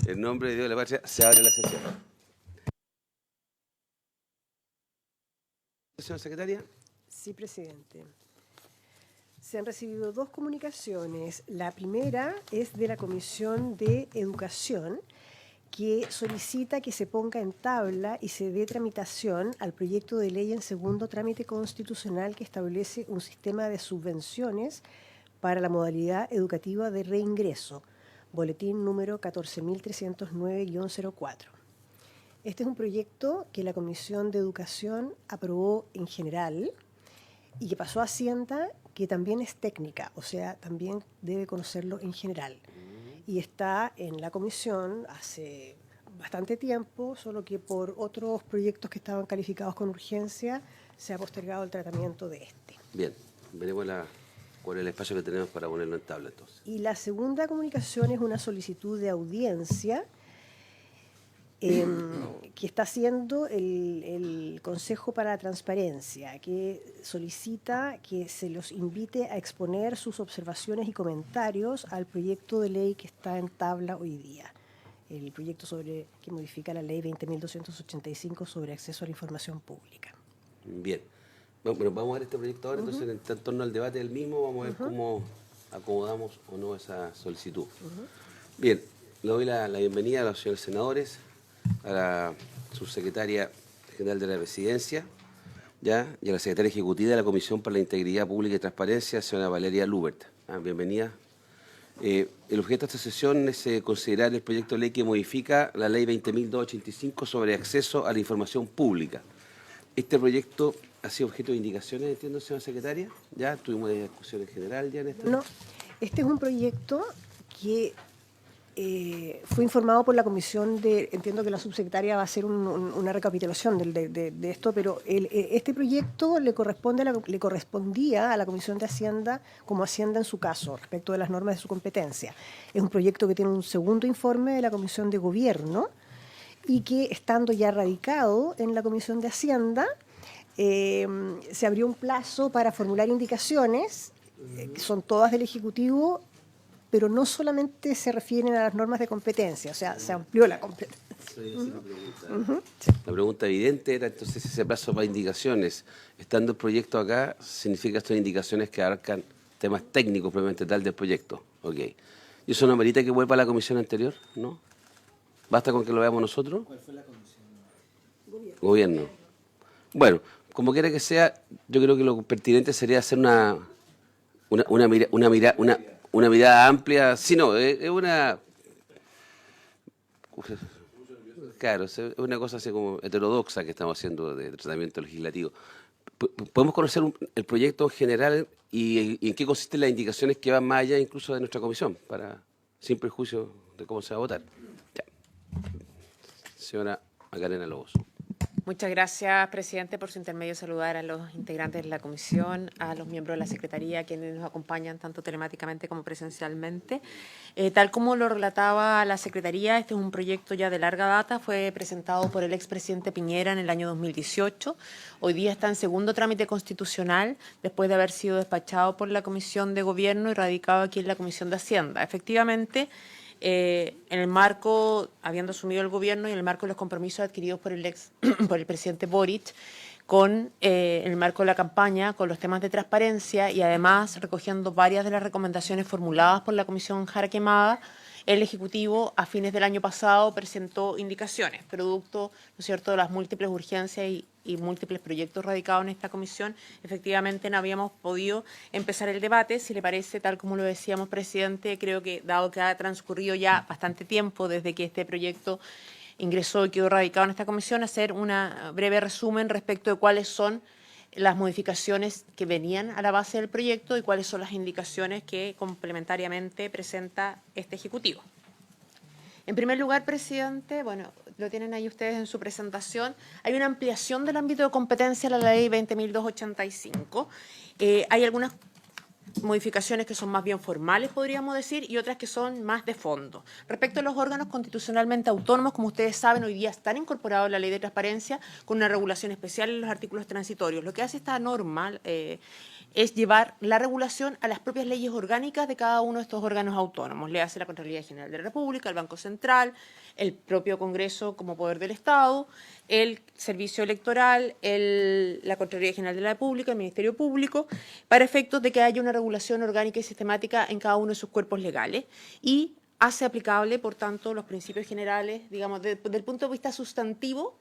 En nombre de Dios de la Patria, se abre la sesión. Señora secretaria. Sí, presidente. Se han recibido dos comunicaciones. La primera es de la Comisión de Educación, que solicita que se ponga en tabla y se dé tramitación al proyecto de ley en segundo trámite constitucional que establece un sistema de subvenciones para la modalidad educativa de reingreso, boletín número 14.309-04. Este es un proyecto que la Comisión de Educación aprobó en general y que pasó a Hacienda, que también es técnica, o sea, también debe conocerlo en general. Y está en la comisión hace bastante tiempo, solo que por otros proyectos que estaban calificados con urgencia se ha postergado el tratamiento de este. Bien, veremos cuál es el espacio que tenemos para ponerlo en tabla entonces. Y la segunda comunicación es una solicitud de audiencia que está haciendo el Consejo para la Transparencia, que solicita que se los invite a exponer sus observaciones y comentarios al proyecto de ley que está en tabla hoy día, el proyecto que modifica la ley 20.285 sobre acceso a la información pública. Bien, bueno, vamos a ver este proyecto ahora, entonces en torno al debate del mismo vamos a ver cómo acomodamos o no esa solicitud. Bien, le doy la bienvenida a los señores senadores, a la subsecretaria general de la Presidencia, ¿ya? Y a la secretaria ejecutiva de la Comisión para la Integridad Pública y Transparencia, señora Valeria Lubert. Bienvenida. El objeto de esta sesión es considerar el proyecto de ley que modifica la ley 20.285 sobre acceso a la información pública. Este proyecto ha sido objeto de indicaciones, entiendo, señora secretaria. Ya tuvimos una discusión en general ya en esto. No, este es un proyecto que fue informado por la comisión de, entiendo que la subsecretaria va a hacer una recapitulación de esto, pero este proyecto le correspondía a la Comisión de Hacienda como Hacienda en su caso, respecto de las normas de su competencia. Es un proyecto que tiene un segundo informe de la Comisión de Gobierno y que, estando ya radicado en la Comisión de Hacienda, se abrió un plazo para formular indicaciones, que son todas del Ejecutivo, pero no solamente se refieren a las normas de competencia, o sea, se amplió la competencia. La pregunta evidente era entonces ese plazo para indicaciones. Estando el proyecto acá, significa estas indicaciones que abarcan temas técnicos propiamente tal del proyecto. Ok. ¿Y eso no amerita que vuelva a la comisión anterior? ¿No? ¿Basta con que lo veamos nosotros? ¿Cuál fue la comisión? Gobierno. Bueno, como quiera que sea, yo creo que lo pertinente sería hacer una mirada amplia. Sí, no, es una... Claro, es una cosa así como heterodoxa que estamos haciendo de tratamiento legislativo. ¿Podemos conocer el proyecto en general y en qué consisten las indicaciones que van más allá incluso de nuestra comisión, para sin perjuicio de cómo se va a votar? Ya. Señora Macarena Lobos. Muchas gracias, presidente. Por su intermedio, saludar a los integrantes de la comisión, a los miembros de la Secretaría, quienes nos acompañan tanto telemáticamente como presencialmente. Tal como lo relataba la Secretaría, este es un proyecto ya de larga data, fue presentado por el expresidente Piñera en el año 2018. Hoy día está en segundo trámite constitucional, después de haber sido despachado por la Comisión de Gobierno y radicado aquí en la Comisión de Hacienda. Efectivamente, en el marco, habiendo asumido el gobierno y en el marco de los compromisos adquiridos por el presidente Boric, en el marco de la campaña, con los temas de transparencia y además recogiendo varias de las recomendaciones formuladas por la Comisión Jara Quemada, el Ejecutivo a fines del año pasado presentó indicaciones, producto, ¿no es cierto?, de las múltiples urgencias y múltiples proyectos radicados en esta comisión. Efectivamente no habíamos podido empezar el debate. Si le parece, tal como lo decíamos, presidente, creo que dado que ha transcurrido ya bastante tiempo desde que este proyecto ingresó y quedó radicado en esta comisión, hacer un breve resumen respecto de cuáles son las modificaciones que venían a la base del proyecto y cuáles son las indicaciones que complementariamente presenta este Ejecutivo. En primer lugar, presidente, bueno, lo tienen ahí ustedes en su presentación, hay una ampliación del ámbito de competencia de la ley 20.285. Hay algunas modificaciones que son más bien formales, podríamos decir, y otras que son más de fondo. Respecto a los órganos constitucionalmente autónomos, como ustedes saben, hoy día están incorporados en la Ley de Transparencia con una regulación especial en los artículos transitorios. Lo que hace esta norma es llevar la regulación a las propias leyes orgánicas de cada uno de estos órganos autónomos. Le hace la Contraloría General de la República, el Banco Central, el propio Congreso como poder del Estado, el Servicio Electoral, la Contraloría General de la República, el Ministerio Público, para efectos de que haya una regulación orgánica y sistemática en cada uno de sus cuerpos legales y hace aplicable, por tanto, los principios generales, digamos, desde el punto de vista sustantivo,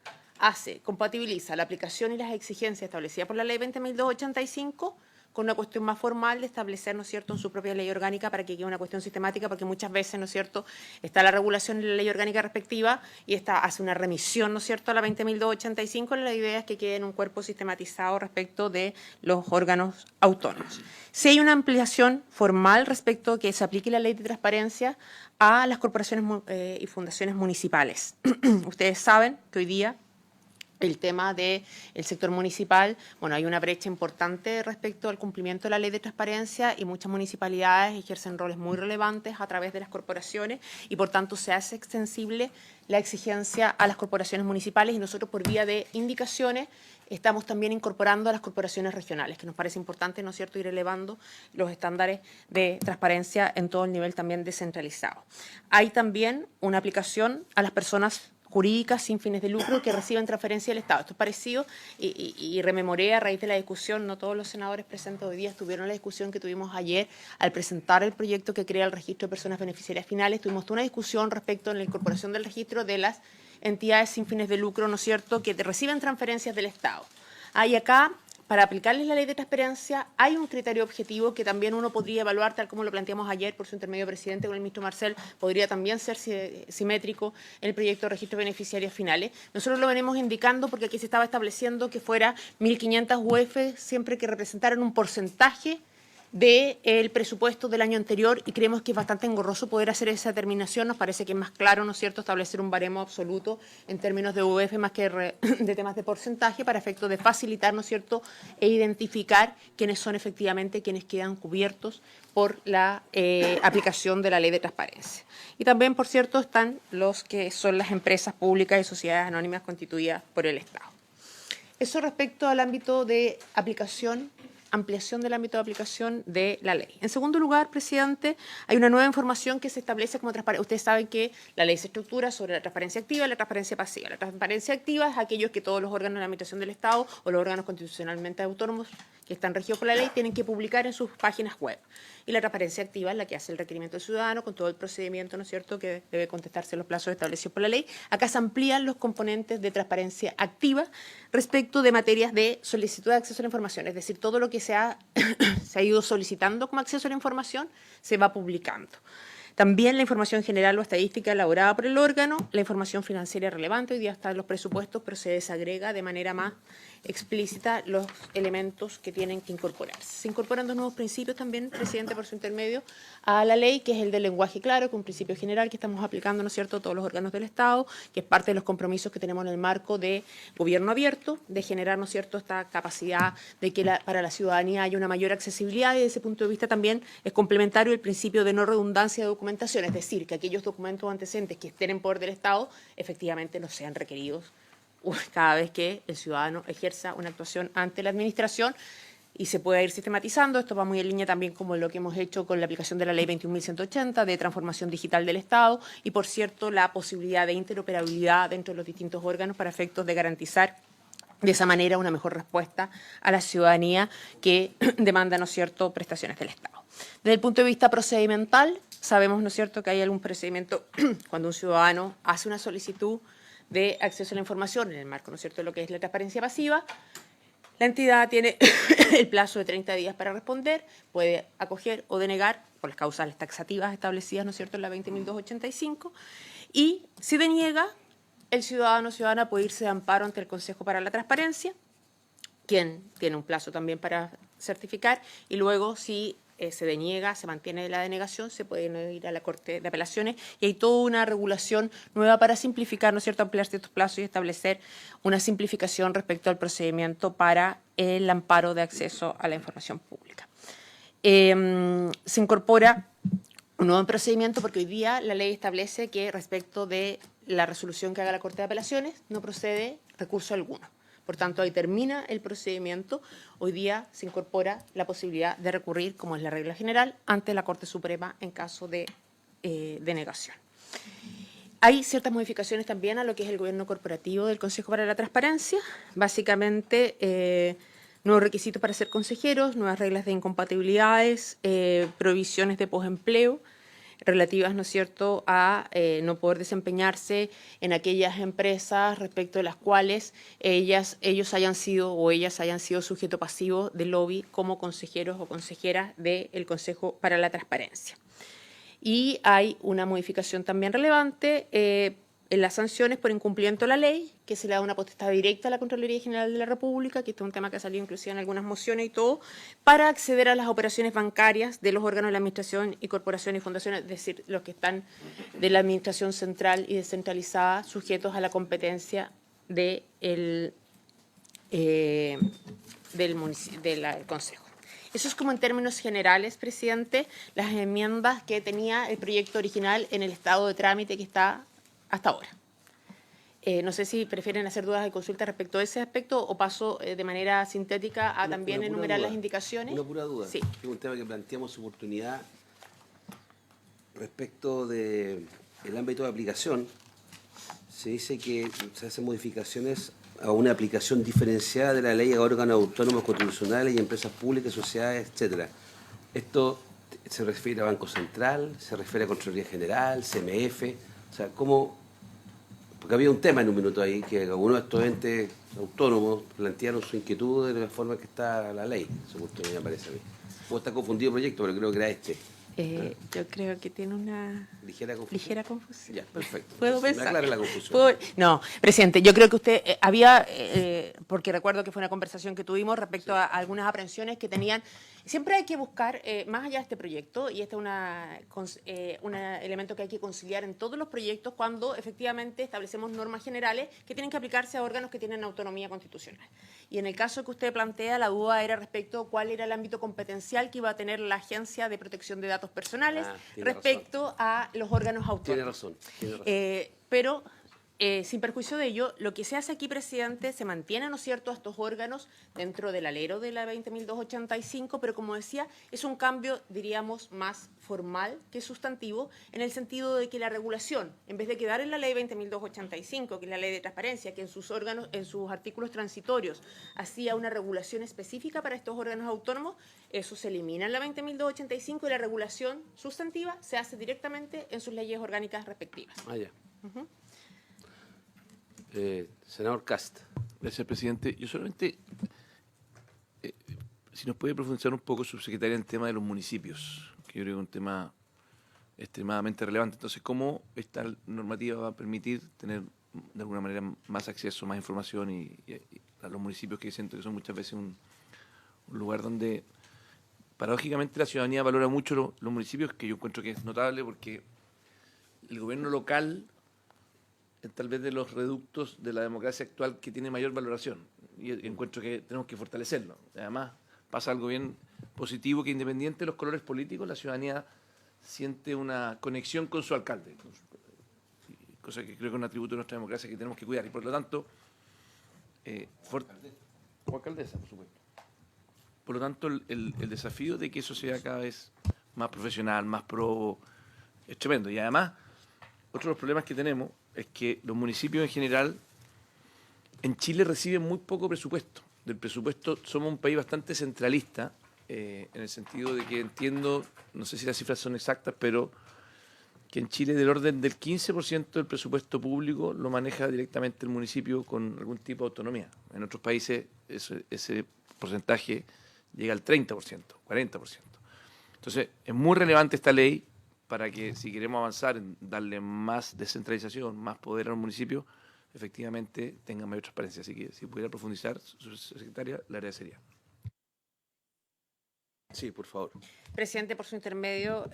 compatibiliza la aplicación y las exigencias establecidas por la Ley 20.285 con una cuestión más formal de establecer, ¿no es cierto?, en su propia ley orgánica para que quede una cuestión sistemática, porque muchas veces, ¿no es cierto?, está la regulación en la ley orgánica respectiva y esta hace una remisión, ¿no es cierto?, a la 20.285, la idea es que quede en un cuerpo sistematizado respecto de los órganos autónomos. Si hay una ampliación formal respecto a que se aplique la ley de transparencia a las corporaciones y fundaciones municipales. Ustedes saben que hoy día el tema del sector municipal, bueno, hay una brecha importante respecto al cumplimiento de la ley de transparencia y muchas municipalidades ejercen roles muy relevantes a través de las corporaciones y por tanto se hace extensible la exigencia a las corporaciones municipales y nosotros por vía de indicaciones estamos también incorporando a las corporaciones regionales, que nos parece importante, ¿no es cierto?, ir elevando los estándares de transparencia en todo el nivel también descentralizado. Hay también una aplicación a las personas jurídicas sin fines de lucro que reciben transferencia del Estado. Esto es parecido y rememoré a raíz de la discusión, no todos los senadores presentes hoy día estuvieron en la discusión que tuvimos ayer al presentar el proyecto que crea el registro de personas beneficiarias finales. Tuvimos toda una discusión respecto a la incorporación del registro de las entidades sin fines de lucro, ¿no es cierto?, que reciben transferencias del Estado. Hay acá, para aplicarles la ley de transparencia, hay un criterio objetivo que también uno podría evaluar, tal como lo planteamos ayer por su intermedio presidente con el ministro Marcel, podría también ser simétrico en el proyecto de registro de beneficiarios finales. Nosotros lo venimos indicando porque aquí se estaba estableciendo que fuera 1.500 UF siempre que representaran un porcentaje del presupuesto del año anterior y creemos que es bastante engorroso poder hacer esa determinación. Nos parece que es más claro, ¿no es cierto?, establecer un baremo absoluto en términos de UF más que de temas de porcentaje para efectos de facilitar, ¿no es cierto?, e identificar quiénes son efectivamente quienes quedan cubiertos por la aplicación de la ley de transparencia. Y también, por cierto, están los que son las empresas públicas y sociedades anónimas constituidas por el Estado. Eso respecto al ámbito de aplicación, ampliación del ámbito de aplicación de la ley. En segundo lugar, presidente, hay una nueva información que se establece como transparencia. Ustedes saben que la ley se estructura sobre la transparencia activa y la transparencia pasiva. La transparencia activa es aquellos que todos los órganos de la administración del Estado o los órganos constitucionalmente autónomos que están regidos por la ley tienen que publicar en sus páginas web. Y la transparencia activa es la que hace el requerimiento del ciudadano con todo el procedimiento, ¿no es cierto?, que debe contestarse en los plazos establecidos por la ley. Acá se amplían los componentes de transparencia activa respecto de materias de solicitud de acceso a la información, es decir, todo lo que se ha ido solicitando como acceso a la información se va publicando. También la información general o estadística elaborada por el órgano, la información financiera relevante, hoy día están los presupuestos, pero se desagrega de manera más explícita los elementos que tienen que incorporarse. Se incorporan dos nuevos principios también, presidente, por su intermedio, a la ley, que es el del lenguaje claro, que es un principio general que estamos aplicando, ¿no es cierto?, a todos los órganos del Estado, que es parte de los compromisos que tenemos en el marco de gobierno abierto, de generar, ¿no es cierto?, esta capacidad de que para la ciudadanía haya una mayor accesibilidad y desde ese punto de vista también es complementario el principio de no redundancia de documentación, es decir, que aquellos documentos o antecedentes que estén en poder del Estado efectivamente no sean requeridos cada vez que el ciudadano ejerza una actuación ante la administración y se pueda ir sistematizando. Esto va muy en línea también como lo que hemos hecho con la aplicación de la Ley 21.180 de transformación digital del Estado y, por cierto, la posibilidad de interoperabilidad dentro de los distintos órganos para efectos de garantizar de esa manera una mejor respuesta a la ciudadanía que demanda, ¿no es cierto?, prestaciones del Estado. Desde el punto de vista procedimental, sabemos, ¿no es cierto?, que hay algún procedimiento cuando un ciudadano hace una solicitud de acceso a la información en el marco, ¿no es cierto?, de lo que es la transparencia pasiva. La entidad tiene el plazo de 30 días para responder, puede acoger o denegar por las causales taxativas establecidas, ¿no es cierto?, en la 20.285, y si deniega, el ciudadano o ciudadana puede irse de amparo ante el Consejo para la Transparencia, quien tiene un plazo también para certificar, y luego si se deniega, se mantiene la denegación, se puede ir a la Corte de Apelaciones y hay toda una regulación nueva para simplificar, ¿no es cierto?, ampliar ciertos plazos y establecer una simplificación respecto al procedimiento para el amparo de acceso a la información pública. se incorpora un nuevo procedimiento porque hoy día la ley establece que respecto de la resolución que haga la Corte de Apelaciones no procede recurso alguno. Por tanto, ahí termina el procedimiento. Hoy día se incorpora la posibilidad de recurrir, como es la regla general, ante la Corte Suprema en caso de denegación. Hay ciertas modificaciones también a lo que es el gobierno corporativo del Consejo para la Transparencia. Básicamente, nuevos requisitos para ser consejeros, nuevas reglas de incompatibilidades, prohibiciones de posempleo, relativas, ¿no es cierto?, a no poder desempeñarse en aquellas empresas respecto de las cuales ellos hayan sido o ellas hayan sido sujeto pasivo de lobby como consejeros o consejeras del Consejo para la Transparencia. Y hay una modificación también relevante en las sanciones por incumplimiento de la ley, que se le da una potestad directa a la Contraloría General de la República, que este es un tema que ha salido inclusive en algunas mociones y todo, para acceder a las operaciones bancarias de los órganos de la administración y corporaciones y fundaciones, es decir, los que están de la administración central y descentralizada, sujetos a la competencia del Consejo. Eso es como en términos generales, presidente, las enmiendas que tenía el proyecto original en el estado de trámite que está hasta ahora. No sé si prefieren hacer dudas de consulta respecto a ese aspecto o paso de manera sintética a también enumerar las indicaciones. Una pura duda. Sí. Es un tema que planteamos su oportunidad respecto del ámbito de aplicación. Se dice que se hacen modificaciones a una aplicación diferenciada de la ley a órganos autónomos constitucionales y empresas públicas, sociedades, etcétera. Esto se refiere a Banco Central, se refiere a Contraloría General, CMF, o sea, ¿cómo? Porque había un tema en un minuto ahí, que algunos de estos entes autónomos plantearon su inquietud de la forma que está la ley, según me parece a mí. Puedo estar confundido el proyecto, pero creo que era este. Yo creo que tiene una ¿Ligera confusión? Ya, perfecto. ¿Puedo Entonces, pensar? me aclara la confusión. No, presidente, yo creo que usted había, porque recuerdo que fue una conversación que tuvimos respecto a algunas aprehensiones que tenían. Siempre hay que buscar, más allá de este proyecto, y este es un elemento que hay que conciliar en todos los proyectos cuando efectivamente establecemos normas generales que tienen que aplicarse a órganos que tienen autonomía constitucional. Y en el caso que usted plantea, la duda era respecto a cuál era el ámbito competencial que iba a tener la Agencia de Protección de Datos Personales respecto a los órganos autónomos. Tiene razón. Pero, sin perjuicio de ello, lo que se hace aquí, presidente, se mantiene, ¿no es cierto?, a estos órganos dentro del alero de la 20.285, pero como decía, es un cambio, diríamos, más formal que sustantivo, en el sentido de que la regulación, en vez de quedar en la ley 20.285, que es la ley de transparencia, que en sus órganos, en sus artículos transitorios, hacía una regulación específica para estos órganos autónomos, eso se elimina en la 20.285 y la regulación sustantiva se hace directamente en sus leyes orgánicas respectivas. Ya. Senador Cast. Gracias, presidente. Yo solamente, si nos puede profundizar un poco, subsecretaria, en el tema de los municipios, que yo creo que es un tema extremadamente relevante. Entonces, ¿cómo esta normativa va a permitir tener, de alguna manera, más acceso, más información y a los municipios, que siento que son muchas veces un lugar donde, paradójicamente, la ciudadanía valora mucho los municipios, que yo encuentro que es notable porque el gobierno local tal vez de los reductos de la democracia actual que tiene mayor valoración, y encuentro que tenemos que fortalecerlo. Además, pasa algo bien positivo, que independiente de los colores políticos, la ciudadanía siente una conexión con su alcalde, cosa que creo que es un atributo de nuestra democracia que tenemos que cuidar, y por lo tanto, o alcaldesa, por supuesto. Por lo tanto, el desafío de que eso sea cada vez más profesional, más probo, es tremendo. Y además, otro de los problemas que tenemos es que los municipios en general en Chile reciben muy poco presupuesto. Del presupuesto somos un país bastante centralista, en el sentido de que entiendo, no sé si las cifras son exactas, pero que en Chile del orden del 15% del presupuesto público lo maneja directamente el municipio con algún tipo de autonomía. En otros países ese porcentaje llega al 30%, 40%. Entonces, es muy relevante esta ley para que, si queremos avanzar en darle más descentralización, más poder a los municipios, efectivamente tengan mayor transparencia. Así que, si pudiera profundizar, su secretaria, le agradecería. Sí, por favor. Presidente, por su intermedio,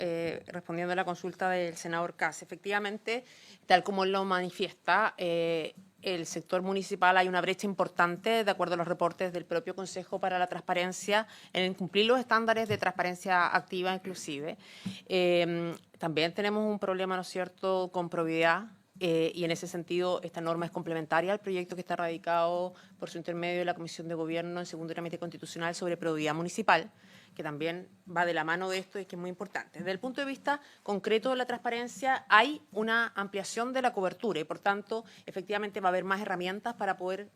respondiendo a la consulta del senador Kass, efectivamente, tal como lo manifiesta, el sector municipal hay una brecha importante, de acuerdo a los reportes del propio Consejo para la Transparencia, en cumplir los estándares de transparencia activa inclusive. También tenemos un problema, ¿no es cierto?, con probidad, y en ese sentido esta norma es complementaria al proyecto que está radicado por su intermedio de la Comisión de Gobierno en segundo trámite constitucional sobre probidad municipal, que también va de la mano de esto y que es muy importante. Desde el punto de vista concreto de la transparencia, hay una ampliación de la cobertura y, por tanto, efectivamente va a haber más herramientas para poder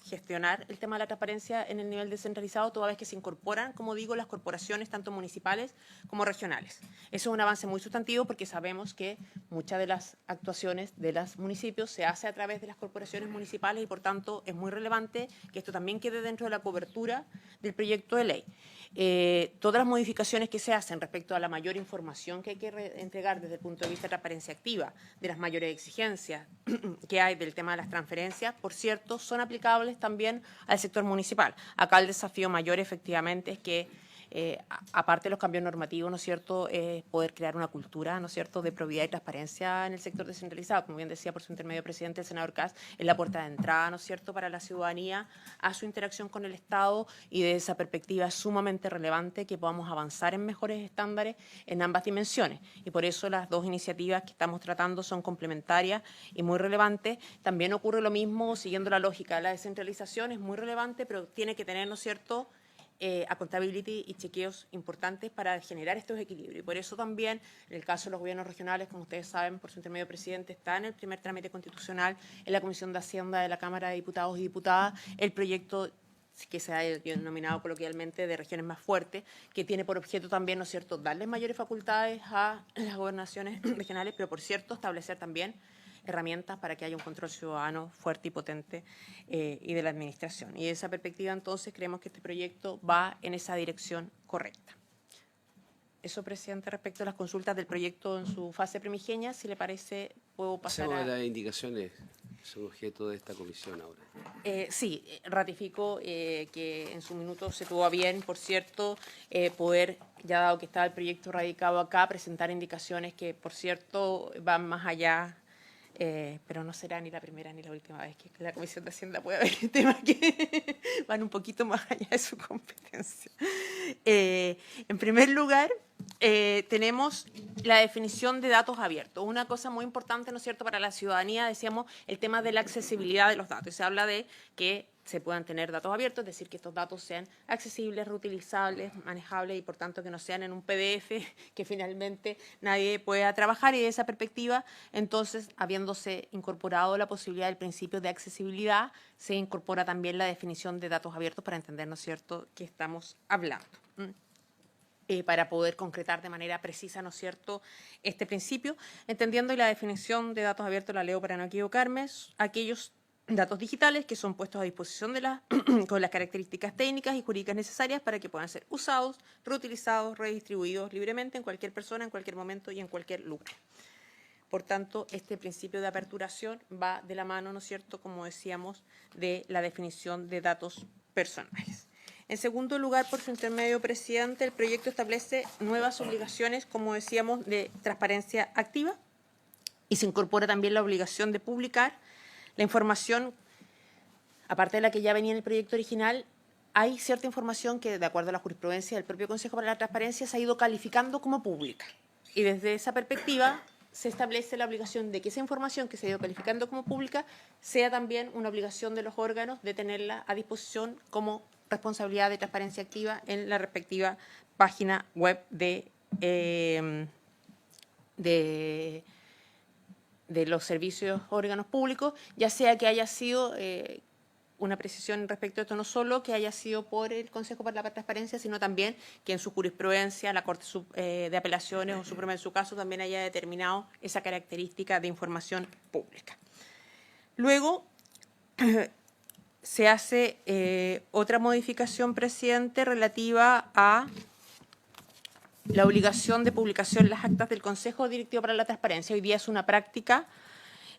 gestionar el tema de la transparencia en el nivel descentralizado, toda vez que se incorporan, como digo, las corporaciones, tanto municipales como regionales. Eso es un avance muy sustantivo porque sabemos que muchas de las actuaciones de los municipios se hace a través de las corporaciones municipales y, por tanto, es muy relevante que esto también quede dentro de la cobertura del proyecto de ley. Todas las modificaciones que se hacen respecto a la mayor información que hay que entregar desde el punto de vista de transparencia activa, de las mayores exigencias que hay del tema de las transferencias, por cierto, son aplicables también al sector municipal. Acá el desafío mayor efectivamente es que aparte de los cambios normativos, ¿no es cierto?, poder crear una cultura, ¿no es cierto?, de probidad y transparencia en el sector descentralizado. Como bien decía por su intermedio presidente, el senador Kass, es la puerta de entrada, ¿no es cierto?, para la ciudadanía a su interacción con el Estado, y de esa perspectiva es sumamente relevante que podamos avanzar en mejores estándares en ambas dimensiones. Y por eso las dos iniciativas que estamos tratando son complementarias y muy relevantes. También ocurre lo mismo siguiendo la lógica de la descentralización, es muy relevante, pero tiene que tener, ¿no es cierto?, accountability y chequeos importantes para generar estos equilibrios. Y por eso también, en el caso de los gobiernos regionales, como ustedes saben, por su intermedio presidente, está en el primer trámite constitucional, en la Comisión de Hacienda de la Cámara de Diputados y Diputadas, el proyecto que se ha denominado coloquialmente de regiones más fuertes, que tiene por objeto también, ¿no es cierto?, darles mayores facultades a las gobernaciones regionales, pero por cierto, establecer también herramientas para que haya un control ciudadano fuerte y potente y de la administración. Y de esa perspectiva, entonces, creemos que este proyecto va en esa dirección correcta. Eso, presidente, respecto a las consultas del proyecto en su fase primigenia, si le parece, puedo pasar Pasemos a... las indicaciones, son objeto de esta comisión ahora. Sí, ratifico que en su minuto se tuvo a bien, por cierto, poder, ya dado que está el proyecto radicado acá, presentar indicaciones que, por cierto, van más allá. Pero no será ni la primera ni la última vez que la Comisión de Hacienda pueda ver temas que van un poquito más allá de su competencia. En primer lugar, tenemos la definición de datos abiertos. Una cosa muy importante, ¿no es cierto?, para la ciudadanía, decíamos, el tema de la accesibilidad de los datos. Se habla de que se puedan tener datos abiertos, es decir, que estos datos sean accesibles, reutilizables, manejables y, por tanto, que no sean en un PDF que finalmente nadie pueda trabajar. Y de esa perspectiva, entonces, habiéndose incorporado la posibilidad del principio de accesibilidad, se incorpora también la definición de datos abiertos para entender, ¿no es cierto?, qué estamos hablando. Para poder concretar de manera precisa, ¿no es cierto?, este principio, entendiendo, y la definición de datos abiertos la leo para no equivocarme, aquellos datos digitales que son puestos a disposición de con las características técnicas y jurídicas necesarias para que puedan ser usados, reutilizados, redistribuidos libremente en cualquier persona, en cualquier momento y en cualquier lugar. Por tanto, este principio de aperturación va de la mano, ¿no es cierto?, como decíamos, de la definición de datos personales. En segundo lugar, por su intermedio, presidente, el proyecto establece nuevas obligaciones, como decíamos, de transparencia activa, y se incorpora también la obligación de publicar la información, aparte de la que ya venía en el proyecto original. Hay cierta información que, de acuerdo a la jurisprudencia del propio Consejo para la Transparencia, se ha ido calificando como pública. Y desde esa perspectiva se establece la obligación de que esa información que se ha ido calificando como pública sea también una obligación de los órganos de tenerla a disposición como responsabilidad de transparencia activa en la respectiva página web de los servicios órganos públicos, ya sea que haya sido una precisión respecto a esto, no solo que haya sido por el Consejo para la Transparencia, sino también que en su jurisprudencia la Corte de Apelaciones o Suprema en su caso también haya determinado esa característica de información pública. Luego se hace otra modificación, presidente, relativa a la obligación de publicación en las actas del Consejo Directivo para la Transparencia. Hoy día es una práctica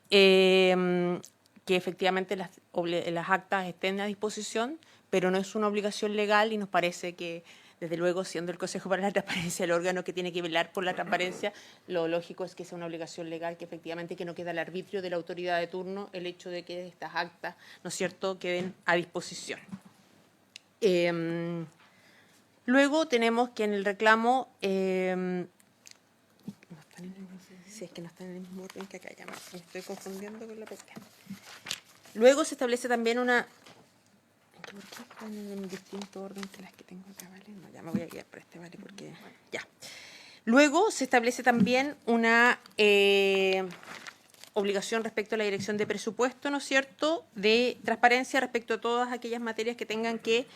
que efectivamente las actas estén a disposición, pero no es una obligación legal y nos parece que desde luego, siendo el Consejo para la Transparencia el órgano que tiene que velar por la transparencia, lo lógico es que sea una obligación legal, que efectivamente que no queda al arbitrio de la autoridad de turno el hecho de que estas actas, ¿no es cierto?, queden a disposición. Luego tenemos que en el reclamo, si es que no están en el mismo orden que acá, ya me estoy confundiendo con la pestaña. Luego se establece también una... ¿Por qué están en un distinto orden que las que tengo acá, vale? No, ya me voy a guiar por este, vale, porque ya. Luego se establece también una obligación respecto a la dirección de presupuesto, ¿no es cierto?, de transparencia respecto a todas aquellas materias que tengan que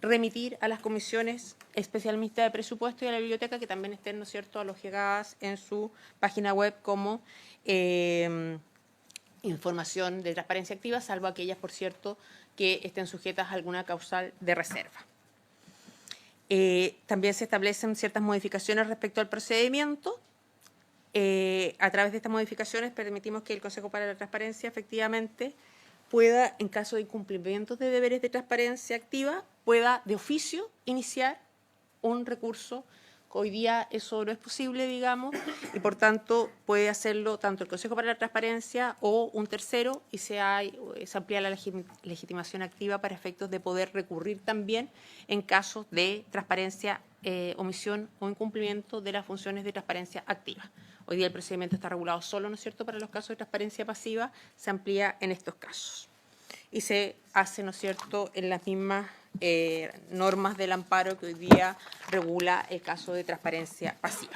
remitir a las comisiones especialistas de presupuesto y a la biblioteca, que también estén, ¿no es cierto?, alojadas en su página web como información de transparencia activa, salvo aquellas, por cierto, que estén sujetas a alguna causal de reserva. También se establecen ciertas modificaciones respecto al procedimiento. A través de estas modificaciones permitimos que el Consejo para la Transparencia efectivamente pueda, en caso de incumplimiento de deberes de transparencia activa, pueda de oficio iniciar un recurso. Hoy día eso no es posible, digamos, y por tanto puede hacerlo tanto el Consejo para la Transparencia o un tercero, y se amplía la legitimación activa para efectos de poder recurrir también en casos de transparencia, omisión o incumplimiento de las funciones de transparencia activa. Hoy día el procedimiento está regulado solo, ¿no es cierto?, para los casos de transparencia pasiva, se amplía en estos casos. Y se hace, ¿no es cierto?, en las mismas normas del amparo que hoy día regula el caso de transparencia pasiva.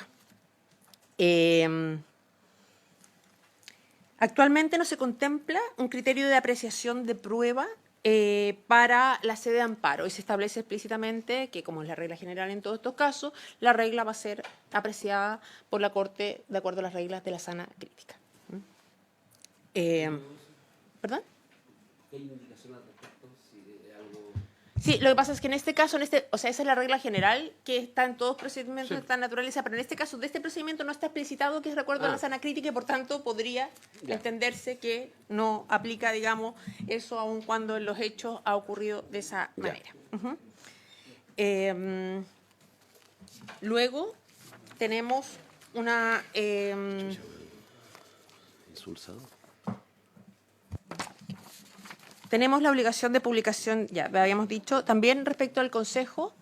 Actualmente no se contempla un criterio de apreciación de prueba para la sede de amparo, y se establece explícitamente que, como es la regla general en todos estos casos, la regla va a ser apreciada por la Corte de acuerdo a las reglas de la sana crítica. ¿Perdón? ¿Qué indicación al respecto? Si es algo... Sí, lo que pasa es que en este caso, o sea, esa es la regla general que está en todos los procedimientos de esta naturaleza, pero en este caso de este procedimiento no está explicitado que es de acuerdo a la sana crítica y por tanto podría entenderse que no aplica, digamos, eso aun cuando en los hechos ha ocurrido de esa manera. Luego tenemos una... Insulsado. Tenemos la obligación de publicación, ya habíamos dicho. También respecto al Consejo,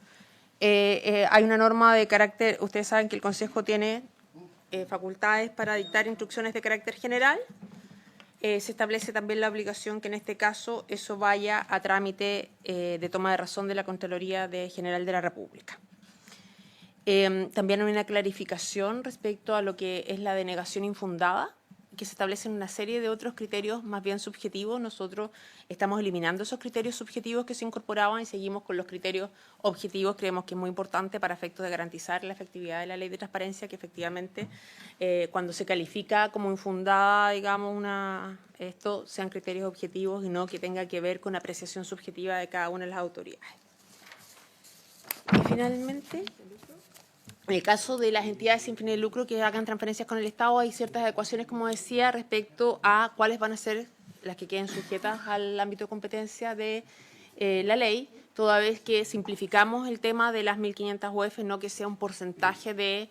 hay una norma de carácter, ustedes saben que el Consejo tiene facultades para dictar instrucciones de carácter general. Se establece también la obligación que en este caso eso vaya a trámite de toma de razón de la Contraloría General de la República. También hay una clarificación respecto a lo que es la denegación infundada, que se establecen una serie de otros criterios más bien subjetivos. Nosotros estamos eliminando esos criterios subjetivos que se incorporaban y seguimos con los criterios objetivos. Creemos que es muy importante para efectos de garantizar la efectividad de la ley de transparencia, que efectivamente cuando se califica como infundada, digamos, esto sean criterios objetivos y no que tenga que ver con apreciación subjetiva de cada una de las autoridades. Y finalmente... En el caso de las entidades sin fines de lucro que hagan transferencias con el Estado, hay ciertas adecuaciones, como decía, respecto a cuáles van a ser las que queden sujetas al ámbito de competencia de la ley, toda vez que simplificamos el tema de las 1.500 UF, no que sea un porcentaje de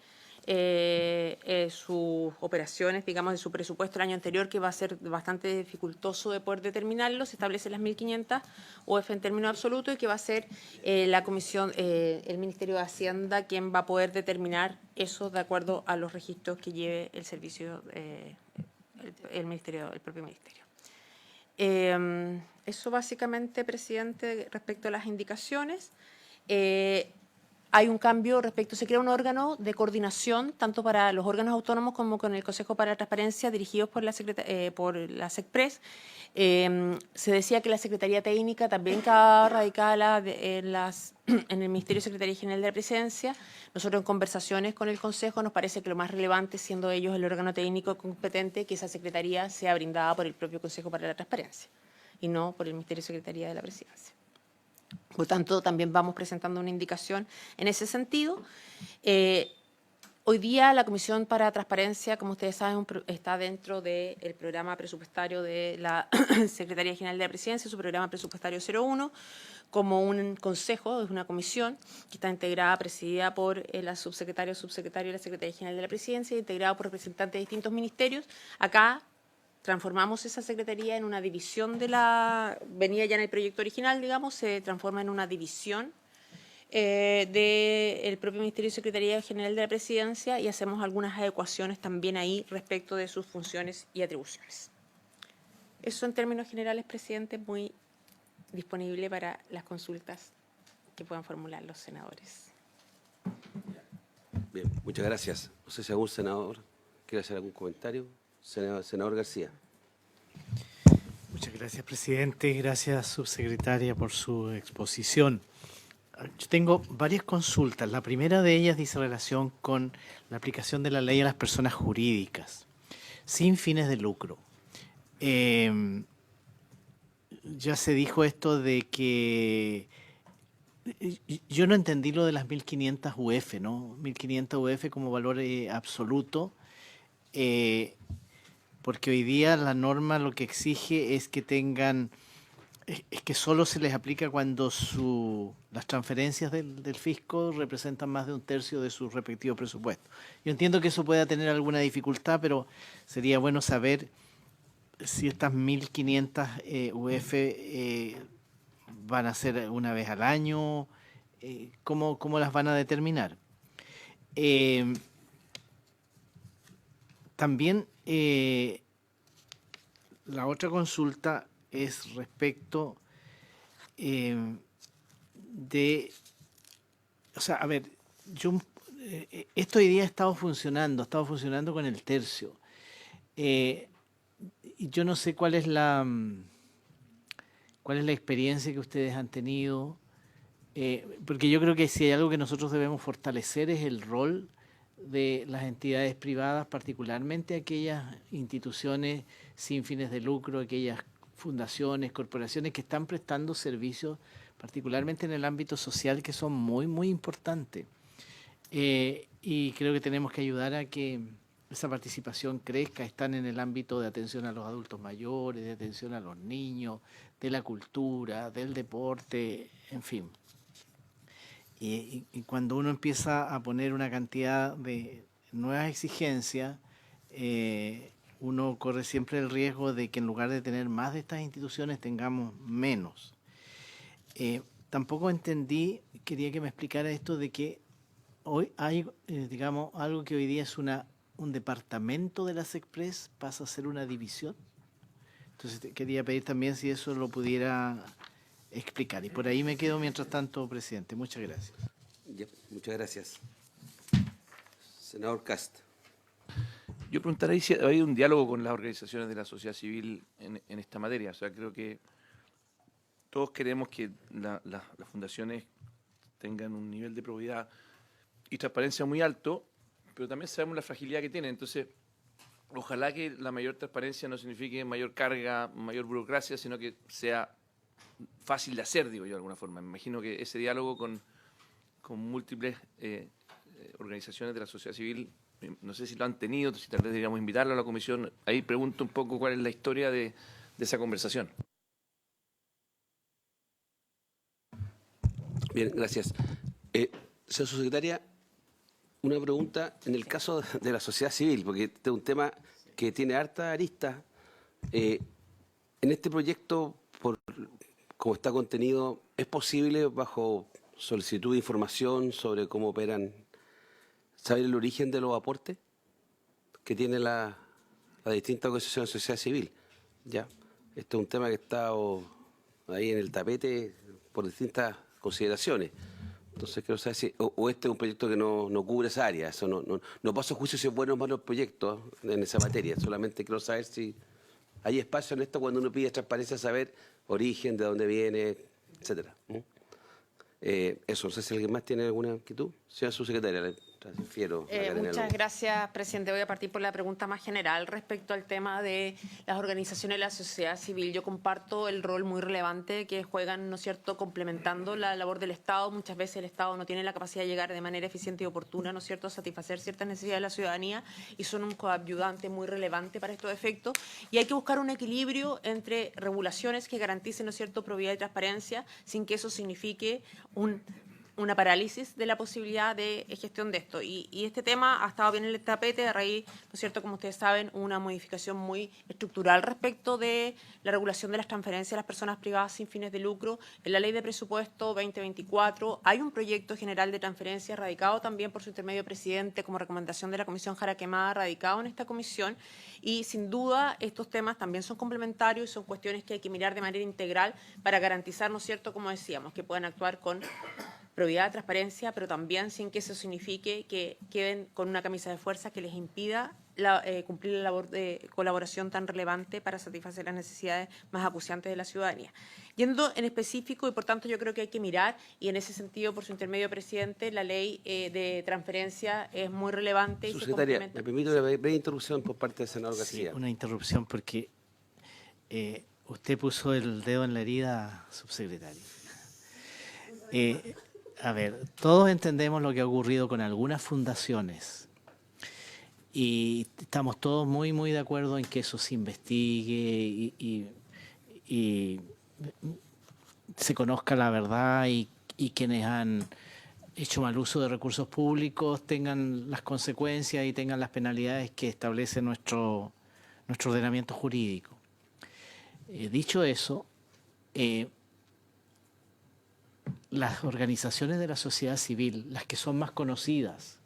sus operaciones, digamos, de su presupuesto el año anterior, que va a ser bastante dificultoso de poder determinarlo. Se establecen las 1.500 UF en términos absolutos y que va a ser la Comisión, el Ministerio de Hacienda, quien va a poder determinar eso de acuerdo a los registros que lleve el servicio, el propio Ministerio. Eso básicamente, presidente, respecto a las indicaciones. Hay un cambio respecto, se crea un órgano de coordinación tanto para los órganos autónomos como con el Consejo para la Transparencia, dirigidos por la SECPRES. Se decía que la Secretaría Técnica también quedaba radicada en el Ministerio de Secretaría General de la Presidencia. Nosotros en conversaciones con el Consejo nos parece que lo más relevante, siendo ellos el órgano técnico competente, que esa Secretaría sea brindada por el propio Consejo para la Transparencia y no por el Ministerio de Secretaría de la Presidencia. Por tanto, también vamos presentando una indicación en ese sentido. Hoy día la Comisión para Transparencia, como ustedes saben, está dentro del programa presupuestario de la Secretaría General de la Presidencia, su programa presupuestario 01, como un consejo, es una comisión que está integrada, presidida por la subsecretario de la Secretaría General de la Presidencia, integrada por representantes de distintos ministerios. Acá transformamos esa secretaría en una división venía ya en el proyecto original, digamos, se transforma en una división del propio Ministerio y Secretaría General de la Presidencia y hacemos algunas adecuaciones también ahí respecto de sus funciones y atribuciones. Eso en términos generales, presidente, muy disponible para las consultas que puedan formular los senadores. Bien, muchas gracias. No sé si algún senador quiere hacer algún comentario. Senador García. Muchas gracias, presidente. Gracias, subsecretaria, por su exposición. Yo tengo varias consultas. La primera de ellas dice relación con la aplicación de la ley a las personas jurídicas sin fines de lucro. Ya se dijo esto de que yo no entendí lo de las 1.500 UF, ¿no? 1.500 UF como valor absoluto, porque hoy día la norma lo que exige es que tengan, es que solo se les aplica cuando las transferencias del fisco representan más de 1/3 de su respectivo presupuesto. Yo entiendo que eso pueda tener alguna dificultad, pero sería bueno saber si estas 1.500 UF van a ser una vez al año, ¿cómo las van a determinar? También la otra consulta es respecto o sea, a ver, esto hoy día ha estado funcionando con el tercio. Y yo no sé cuál es la experiencia que ustedes han tenido, porque yo creo que si hay algo que nosotros debemos fortalecer es el rol de las entidades privadas, particularmente aquellas instituciones sin fines de lucro, aquellas fundaciones, corporaciones que están prestando servicios, particularmente en el ámbito social, que son muy, muy importantes. Y creo que tenemos que ayudar a que esa participación crezca. Están en el ámbito de atención a los adultos mayores, de atención a los niños, de la cultura, del deporte, en fin. Y cuando uno empieza a poner una cantidad de nuevas exigencias, uno corre siempre el riesgo de que en lugar de tener más de estas instituciones tengamos menos. Tampoco entendí, quería que me explicara esto de que hoy hay, digamos, algo que hoy día es un departamento de la SECPRES pasa a ser una división. Entonces quería pedir también si eso lo pudiera explicar. Y por ahí me quedo mientras tanto, presidente. Muchas gracias. Ya, muchas gracias. Senador Cast. Yo preguntaría si hay un diálogo con las organizaciones de la sociedad civil en esta materia. O sea, creo que todos queremos que las fundaciones tengan un nivel de probidad y transparencia muy alto, pero también sabemos la fragilidad que tienen. Entonces, ojalá que la mayor transparencia no signifique mayor carga, mayor burocracia, sino que sea fácil de hacer, digo yo de alguna forma. Me imagino que ese diálogo con múltiples organizaciones de la sociedad civil, no sé si lo han tenido, si tal vez deberíamos invitarlo a la comisión. Ahí pregunto un poco cuál es la historia de esa conversación. Bien, gracias. Señora Subsecretaria, una pregunta en el caso de la sociedad civil, porque este es un tema que tiene harta arista. En este proyecto, como está contenido, ¿es posible, bajo solicitud de información sobre cómo operan, saber el origen de los aportes que tiene la distinta organización de sociedad civil? Ya, este es un tema que está ahí en el tapete por distintas consideraciones. Entonces quiero saber si o este es un proyecto que no cubre esa área. Eso no paso a juicio si es bueno o malo el proyecto en esa materia. Solamente quiero saber si hay espacio en esto cuando uno pide transparencia, saber origen, de dónde viene, etcétera. Eso, no sé si alguien más tiene alguna inquietud. Señora Subsecretaria. Transfiero. Muchas gracias, presidente. Voy a partir por la pregunta más general respecto al tema de las organizaciones de la sociedad civil. Yo comparto el rol muy relevante que juegan, ¿no es cierto?, complementando la labor del Estado. Muchas veces el Estado no tiene la capacidad de llegar de manera eficiente y oportuna, ¿no es cierto?, a satisfacer ciertas necesidades de la ciudadanía y son un coadyuvante muy relevante para estos efectos. Y hay que buscar un equilibrio entre regulaciones que garanticen, ¿no es cierto?, probidad y transparencia, sin que eso signifique una parálisis de la posibilidad de gestión de esto. Y este tema ha estado bien en el tapete a raíz, ¿no es cierto?, como ustedes saben, una modificación muy estructural respecto de la regulación de las transferencias a las personas privadas sin fines de lucro. En la Ley de Presupuesto 2024 hay un proyecto general de transferencia radicado también por su intermedio presidente como recomendación de la Comisión Jara Quemada, radicado en esta comisión. Y sin duda estos temas también son complementarios y son cuestiones que hay que mirar de manera integral para garantizar, ¿no es cierto?, como decíamos, que puedan actuar con probidad, transparencia, pero también sin que eso signifique que queden con una camisa de fuerza que les impida cumplir la labor de colaboración tan relevante para satisfacer las necesidades más acuciantes de la ciudadanía. Yendo en específico, y por tanto yo creo que hay que mirar, y en ese sentido, por su intermedio, presidente, la ley de transferencia es muy relevante. Subsecretaria, me permite una breve interrupción por parte del senador García. Sí, una interrupción porque usted puso el dedo en la herida, subsecretario. A ver, todos entendemos lo que ha ocurrido con algunas fundaciones y estamos todos muy, muy de acuerdo en que eso se investigue y se conozca la verdad y quienes han hecho mal uso de recursos públicos tengan las consecuencias y tengan las penalidades que establece nuestro ordenamiento jurídico. Dicho eso, las organizaciones de la sociedad civil, las que son más conocidas,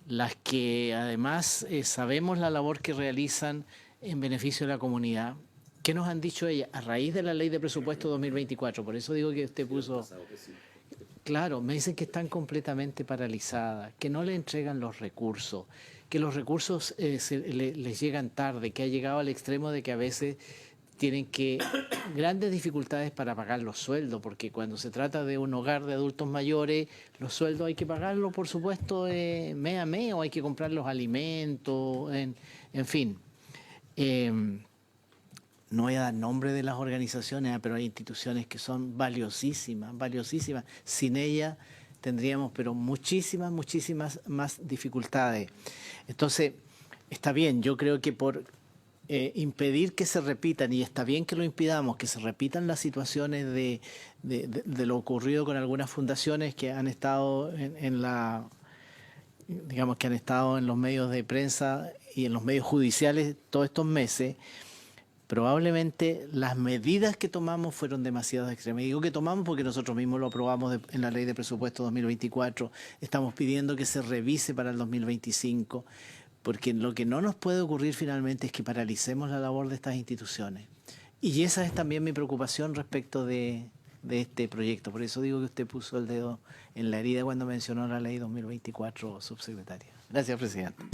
las que además sabemos la labor que realizan en beneficio de la comunidad, ¿qué nos han dicho ellas? A raíz de la Ley de Presupuesto 2024, por eso digo que usted puso... Claro, me dicen que están completamente paralizadas, que no le entregan los recursos, que los recursos les llegan tarde, que ha llegado al extremo de que a veces tienen grandes dificultades para pagar los sueldos, porque cuando se trata de un hogar de adultos mayores, los sueldos hay que pagarlos, por supuesto, mes a mes, o hay que comprar los alimentos, en fin. No voy a dar nombre de las organizaciones, pero hay instituciones que son valiosísimas, valiosísimas. Sin ellas tendríamos, pero muchísimas más dificultades. Entonces, está bien, yo creo que por impedir que se repitan, y está bien que lo impidamos, que se repitan las situaciones de lo ocurrido con algunas fundaciones que han estado digamos que han estado en los medios de prensa y en los medios judiciales todos estos meses. Probablemente las medidas que tomamos fueron demasiado extremas. Y digo que tomamos porque nosotros mismos lo aprobamos en la Ley de Presupuesto 2024. Estamos pidiendo que se revise para el 2025. Porque lo que no nos puede ocurrir finalmente es que paralicemos la labor de estas instituciones. Y esa es también mi preocupación respecto de este proyecto. Por eso digo que usted puso el dedo en la herida cuando mencionó la Ley 2024, subsecretaria. Gracias, presidente.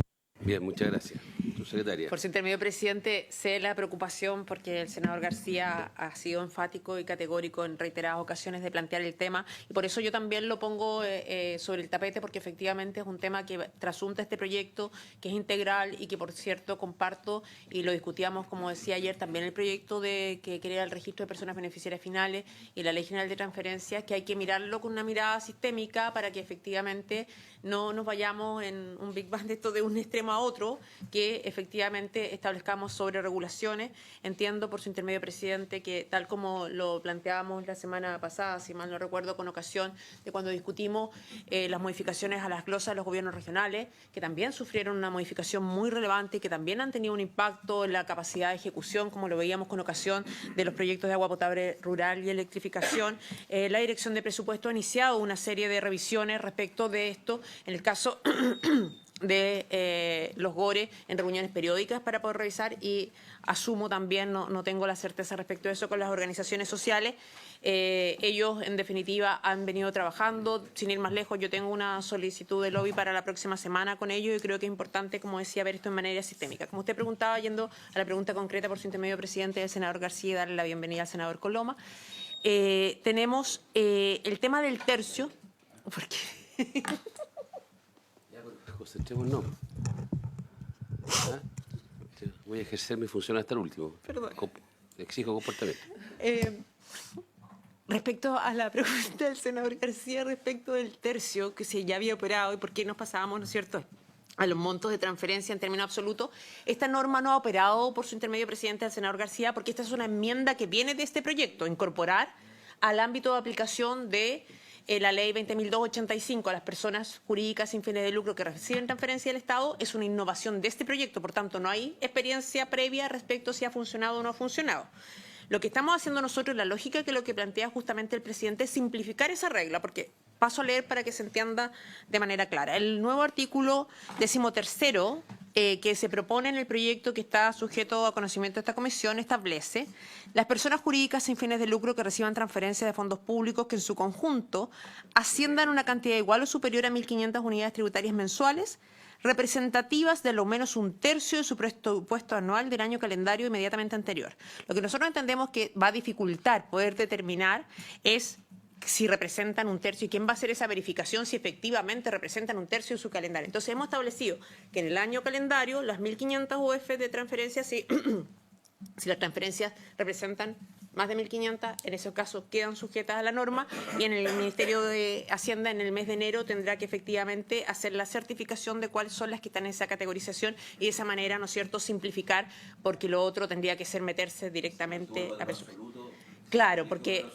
Bien, muchas gracias. Subsecretaria. Por su intermedio, presidente, sé la preocupación porque el senador García ha sido enfático y categórico en reiteradas ocasiones de plantear el tema y por eso yo también lo pongo sobre el tapete porque efectivamente es un tema que trasunta este proyecto, que es integral y que, por cierto, comparto y lo discutíamos, como decía ayer, también el proyecto que crea el registro de personas beneficiarias finales y la Ley General de Transferencias, que hay que mirarlo con una mirada sistémica para que efectivamente no nos vayamos en un Big Bang de esto de un extremo a otro, que efectivamente establezcamos sobre regulaciones. Entiendo por su intermedio, presidente, que tal como lo planteábamos la semana pasada, si mal no recuerdo, con ocasión de cuando discutimos las modificaciones a las glosas de los gobiernos regionales, que también sufrieron una modificación muy relevante y que también han tenido un impacto en la capacidad de ejecución, como lo veíamos con ocasión de los proyectos de agua potable rural y electrificación. La Dirección de Presupuesto ha iniciado una serie de revisiones respecto de esto, en el caso de los GORE en reuniones periódicas para poder revisar y asumo también, no tengo la certeza respecto de eso, con las organizaciones sociales. Ellos, en definitiva, han venido trabajando. Sin ir más lejos, yo tengo una solicitud de lobby para la próxima semana con ellos y creo que es importante, como decía, ver esto de manera sistémica. Como usted preguntaba, yendo a la pregunta concreta por su intermedio, presidente, del senador García, y darle la bienvenida al senador Coloma, tenemos el tema del tercio, porque... concentrémonos. ¿Ah? Voy a ejercer mi función hasta el último. Perdón. Exijo comportamiento. Respecto a la pregunta del senador García respecto del tercio que se ya había operado y por qué nos pasábamos, ¿no es cierto?, a los montos de transferencia en términos absolutos, esta norma no ha operado por su intermedio presidente, el senador García, porque esta es una enmienda que viene de este proyecto, incorporar al ámbito de aplicación de la ley 20.285 a las personas jurídicas sin fines de lucro que reciben transferencia del Estado. Es una innovación de este proyecto, por tanto no hay experiencia previa respecto a si ha funcionado o no ha funcionado. Lo que estamos haciendo nosotros, la lógica que lo que plantea justamente el presidente es simplificar esa regla, porque paso a leer para que se entienda de manera clara. El nuevo artículo 13º que se propone en el proyecto que está sujeto a conocimiento de esta comisión establece: las personas jurídicas sin fines de lucro que reciban transferencias de fondos públicos que en su conjunto asciendan una cantidad igual o superior a 1.500 unidades tributarias mensuales, representativas de lo menos un tercio de su presupuesto anual del año calendario inmediatamente anterior. Lo que nosotros entendemos que va a dificultar poder determinar es si representan un tercio y quién va a hacer esa verificación si efectivamente representan un tercio de su calendario. Entonces hemos establecido que en el año calendario las 1.500 UF de transferencias, si las transferencias representan más de 1.500, en ese caso quedan sujetas a la norma, y en el Ministerio de Hacienda en el mes de enero tendrá que efectivamente hacer la certificación de cuáles son las que están en esa categorización y de esa manera, ¿no es cierto?, simplificar, porque lo otro tendría que ser meterse directamente a presupuesto. Claro, porque...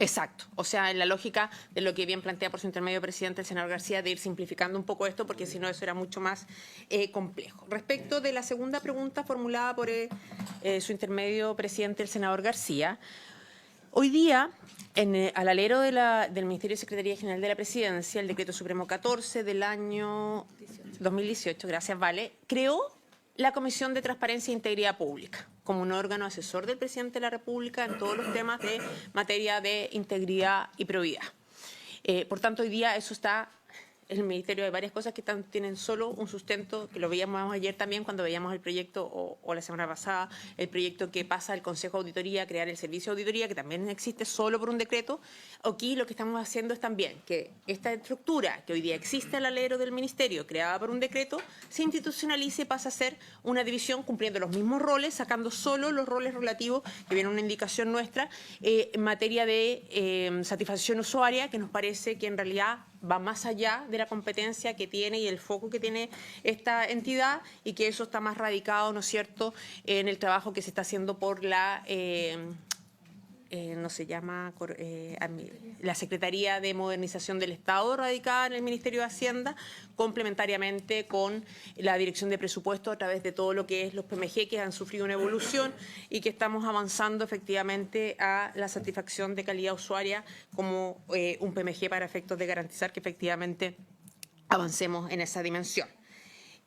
Exacto. O sea, en la lógica de lo que bien plantea por su intermedio presidente el senador García, de ir simplificando un poco esto, porque si no eso era mucho más complejo. Respecto de la segunda pregunta formulada por su intermedio presidente el senador García, hoy día, al alero del Ministerio de Secretaría General de la Presidencia, el Decreto Supremo 14 del año 2018, gracias, Vale, creó la Comisión de Transparencia e Integridad Pública como un órgano asesor del presidente de la República en todos los temas de materia de integridad y probidad. Por tanto, hoy día eso está en el Ministerio de varias cosas que tienen solo un sustento, que lo veíamos ayer también cuando veíamos el proyecto, o la semana pasada, el proyecto que pasa al Consejo de Auditoría, crear el Servicio de Auditoría, que también existe solo por un decreto. Aquí lo que estamos haciendo es también que esta estructura que hoy día existe al alero del Ministerio, creada por un decreto, se institucionalice y pase a ser una división cumpliendo los mismos roles, sacando solo los roles relativos, que viene una indicación nuestra, en materia de satisfacción usuaria, que nos parece que en realidad va más allá de la competencia que tiene y el foco que tiene esta entidad, y que eso está más radicado, ¿no es cierto?, en el trabajo que se está haciendo por la la Secretaría de Modernización del Estado, radicada en el Ministerio de Hacienda, complementariamente con la Dirección de Presupuesto a través de todo lo que es los PMG, que han sufrido una evolución y que estamos avanzando efectivamente a la satisfacción de calidad usuaria como un PMG para efectos de garantizar que efectivamente avancemos en esa dimensión.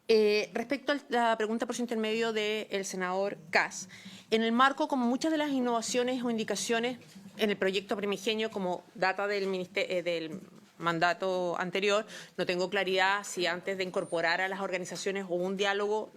Respecto a la pregunta por su intermedio del senador Kass, en el marco, como muchas de las innovaciones o indicaciones en el proyecto primigenio, como data del mandato anterior, no tengo claridad si antes de incorporar a las organizaciones hubo un diálogo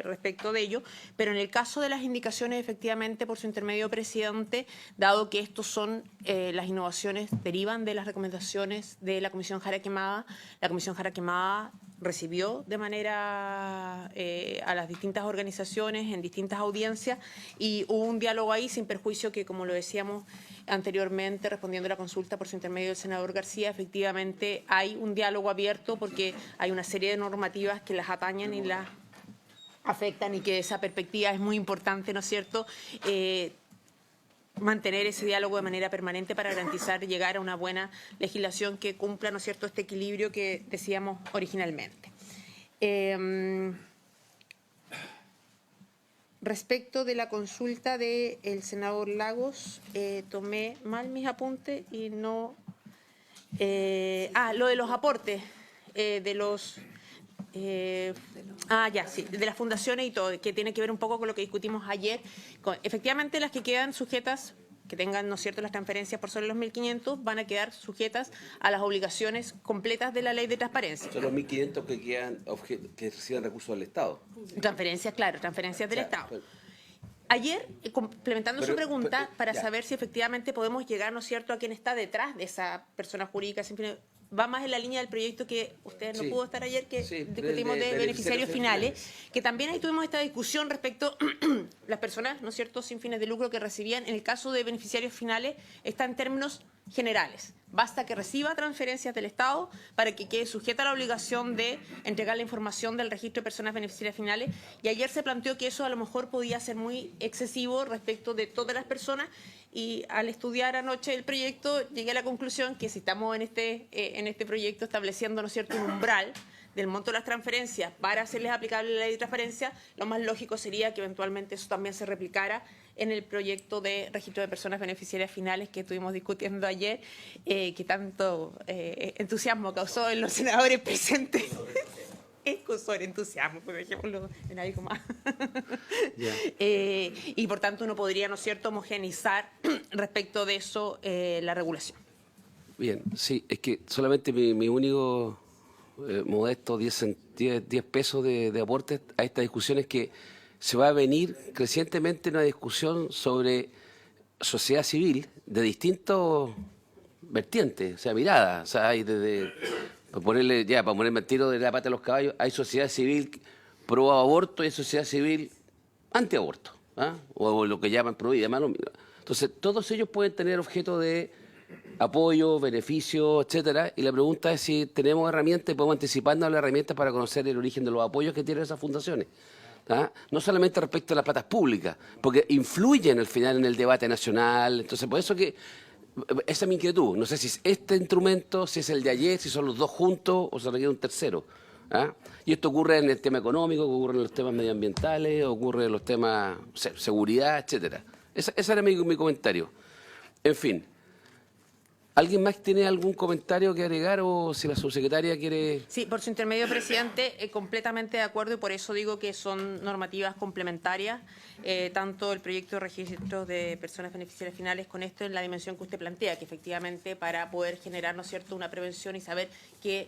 respecto de ello, pero en el caso de las indicaciones, efectivamente, por su intermedio presidente, dado que estos son las innovaciones, derivan de las recomendaciones de la Comisión Jara Quemada, la Comisión Jara Quemada recibió de manera a las distintas organizaciones en distintas audiencias, y hubo un diálogo ahí, sin perjuicio que, como lo decíamos anteriormente, respondiendo a la consulta por su intermedio del senador García, efectivamente hay un diálogo abierto porque hay una serie de normativas que las atañen y las afectan, y que esa perspectiva es muy importante, ¿no es cierto?, mantener ese diálogo de manera permanente para garantizar llegar a una buena legislación que cumpla, ¿no es cierto?, este equilibrio que decíamos originalmente. Respecto de la consulta del senador Lagos, tomé mal mis apuntes y no... lo de los aportes de los... de las fundaciones y todo, que tiene que ver un poco con lo que discutimos ayer. Efectivamente, las que quedan sujetas, que tengan, ¿no es cierto?, las transferencias por sobre los 1.500, van a quedar sujetas a las obligaciones completas de la ley de transparencia. Son los 1.500 que quedan, que reciben recursos del Estado. Transferencias, claro, transferencias del Estado. Ayer, complementando su pregunta, para saber si efectivamente podemos llegar, ¿no es cierto?, a quién está detrás de esa persona jurídica sin fines. va más en la línea del proyecto que usted no Sí. pudo estar ayer, que Sí, discutimos de beneficiarios finales, que también ahí tuvimos esta discusión respecto a las personas, ¿no es cierto?, sin fines de lucro que recibían. En el caso de beneficiarios finales está en términos generales. Basta que reciba transferencias del Estado para que quede sujeta a la obligación de entregar la información del registro de personas beneficiarias finales. Y ayer se planteó que eso a lo mejor podía ser muy excesivo respecto de todas las personas. Y al estudiar anoche el proyecto llegué a la conclusión que si estamos en este proyecto estableciendo, ¿no es cierto?, un umbral del monto de las transferencias para hacerles aplicable la ley de transparencia, lo más lógico sería que eventualmente eso también se replicara en el proyecto de registro de personas beneficiarias finales que estuvimos discutiendo ayer, que tanto entusiasmo causó en los senadores presentes. Causó entusiasmo, por ejemplo, en algo más. Y por tanto uno podría, ¿no es cierto?, homogeneizar respecto de eso la regulación. Bien, sí, es que solamente mi único modesto 10 pesos de aporte a esta discusión es que se va a venir crecientemente una discusión sobre sociedad civil de distintos vertientes, o sea, miradas. O sea, hay desde, para ponerme el tiro de la pata a los caballos, hay sociedad civil pro aborto y hay sociedad civil antiaborto, ¿ah? O lo que llaman pro vida. Entonces, todos ellos pueden tener objeto de apoyo, beneficio, etcétera, y la pregunta es si tenemos herramientas y podemos anticiparnos a las herramientas para conocer el origen de los apoyos que tienen esas fundaciones. ¿Ah? No solamente respecto a las platas públicas, porque influyen al final en el debate nacional. Entonces, por eso que esa es mi inquietud. No sé si es este instrumento, si es el de ayer, si son los dos juntos o se requiere un tercero. ¿Ah? Y esto ocurre en el tema económico, ocurre en los temas medioambientales, ocurre en los temas seguridad, etcétera. Ese era mi comentario. En fin. ¿Alguien más tiene algún comentario que agregar o si la subsecretaria quiere...? Sí, por su intermedio, presidente, completamente de acuerdo y por eso digo que son normativas complementarias, tanto el proyecto de registro de personas beneficiarias finales con esto en la dimensión que usted plantea, que efectivamente para poder generar, ¿no es cierto?, una prevención y saber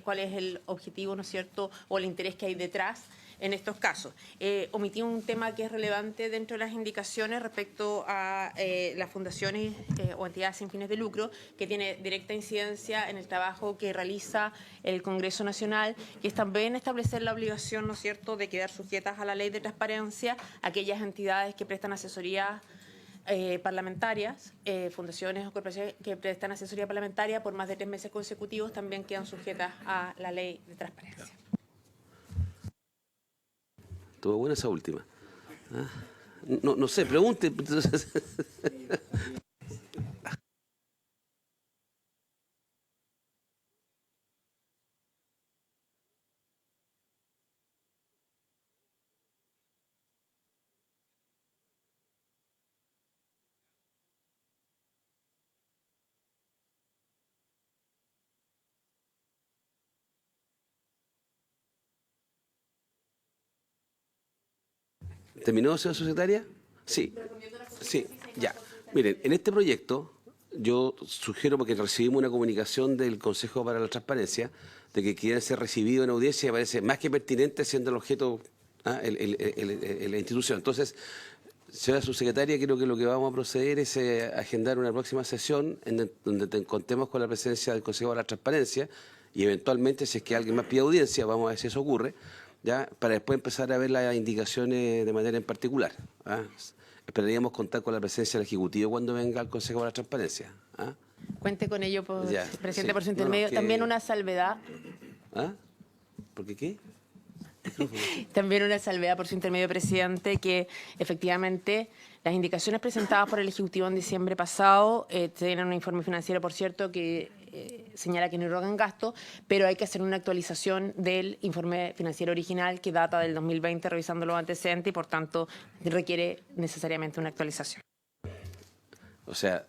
cuál es el objetivo, ¿no es cierto?, o el interés que hay detrás en estos casos. Omití un tema que es relevante dentro de las indicaciones respecto a las fundaciones o entidades sin fines de lucro, que tiene directa incidencia en el trabajo que realiza el Congreso Nacional, que es también establecer la obligación, ¿no es cierto?, de quedar sujetas a la ley de transparencia aquellas entidades que prestan asesoría parlamentarias, fundaciones o corporaciones que prestan asesoría parlamentaria por más de 3 meses consecutivos también quedan sujetas a la ley de transparencia. Estuvo buena esa última. ¿Ah? No sé, pregunte. ¿Terminó, señora secretaria? Sí. Sí, ya. Miren, en este proyecto yo sugiero, porque recibimos una comunicación del Consejo para la Transparencia, de que quieren ser recibidos en audiencia, y me parece más que pertinente siendo el objeto la institución. Entonces, señora subsecretaria, creo que lo que vamos a proceder es agendar una próxima sesión en donde contemos con la presencia del Consejo para la Transparencia y eventualmente, si es que alguien más pide audiencia, vamos a ver si eso ocurre, ya, para después empezar a ver las indicaciones de manera en particular. ¿Ah? Esperaríamos contar con la presencia del Ejecutivo cuando venga al Consejo para la Transparencia. ¿Ah? Cuente con ello, presidente, sí. por su intermedio. que... También una salvedad. ¿Ah? ¿Por qué? También una salvedad por su intermedio, presidente, que efectivamente las indicaciones presentadas por el Ejecutivo en diciembre pasado tienen un informe financiero, por cierto, que señala que no irrogan gasto, pero hay que hacer una actualización del informe financiero original que data del 2020, revisando los antecedentes, y por tanto requiere necesariamente una actualización. O sea,